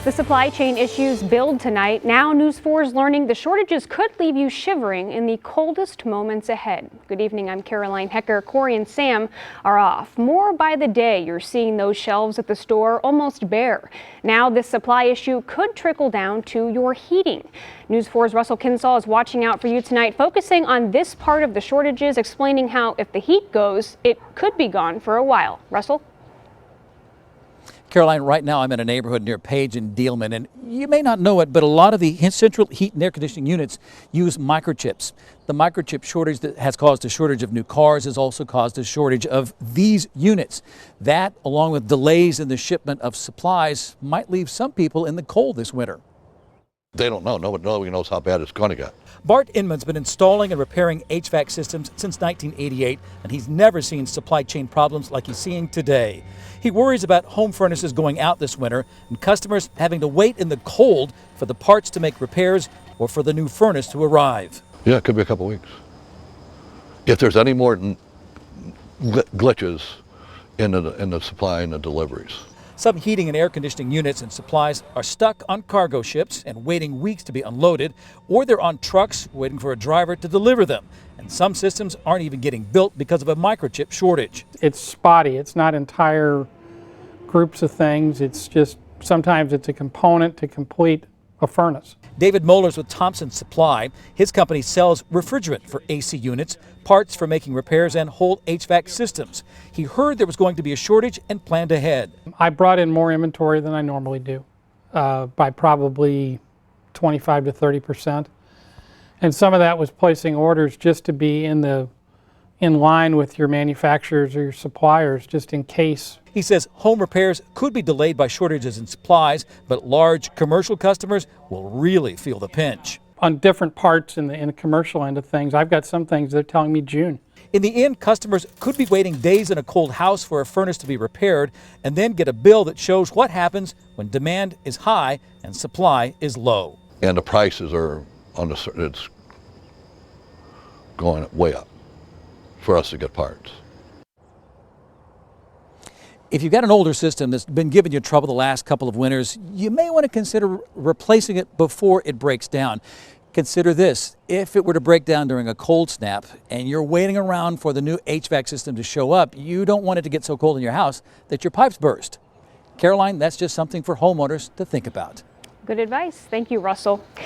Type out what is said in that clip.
The supply chain issues build tonight. Now News 4 is learning the shortages could leave you shivering in the coldest moments ahead. Good evening, I'm CAROLINEHECKER. Corey and Sam are off. More by the day, you're seeing those shelves at the store almost bare. Now this supply issue could trickle down to your heating. News 4's Russell KINSAUL is watching out for you tonight, focusing on this part of the shortages, explaining how if the heat goes, it could be gone for a while. Russell? Caroline, right now I'm in a neighborhood near Page and Dealman, and you may not know it, but a lot of the central heat and air conditioning units use microchips. The microchip shortage that has caused a shortage of new cars has also caused a shortage of these units. That, along with delays in the shipment of supplies, might leave some people in the cold this winter. They don't know. Nobody knows how bad it's going to get. Bart Inman's been installing and repairing HVAC systems since 1988, and he's never seen supply chain problems like he's seeing today. He worries about home furnaces going out this winter and customers having to wait in the cold for the parts to make repairs or for the new furnace to arrive. Yeah, it could be a couple weeks. If there's any more glitches in the supply and the deliveries. Some heating and air conditioning units and supplies are stuck on cargo ships and waiting weeks to be unloaded, or they're on trucks waiting for a driver to deliver them. And some systems aren't even getting built because of a microchip shortage. It's spotty. It's not entire groups of things. It's just sometimes it's a component to complete a furnace. David MOHLER's with THOMPSON Supply. His company sells refrigerant for AC units, parts for making repairs, and whole HVAC systems. He heard there was going to be a shortage and planned ahead. I brought in more inventory than I normally do, by probably 25 to 30%. And some of that was placing orders just to be in line with your manufacturers or your suppliers, just in case. He says home repairs could be delayed by shortages in supplies, but large commercial customers will really feel the pinch. On different parts in the commercial end of things, I've got some things they're telling me June. In the end, customers could be waiting days in a cold house for a furnace to be repaired and then get a bill that shows what happens when demand is high and supply is low. And the prices are it's going way up for us to get parts. If you've got an older system that's been giving you trouble the last couple of winters, you may want to consider replacing it before it breaks down. Consider this: if it were to break down during a cold snap and you're waiting around for the new HVAC system to show up, you don't want it to get so cold in your house that your pipes burst. Caroline, that's just something for homeowners to think about. Good advice. Thank you, Russell.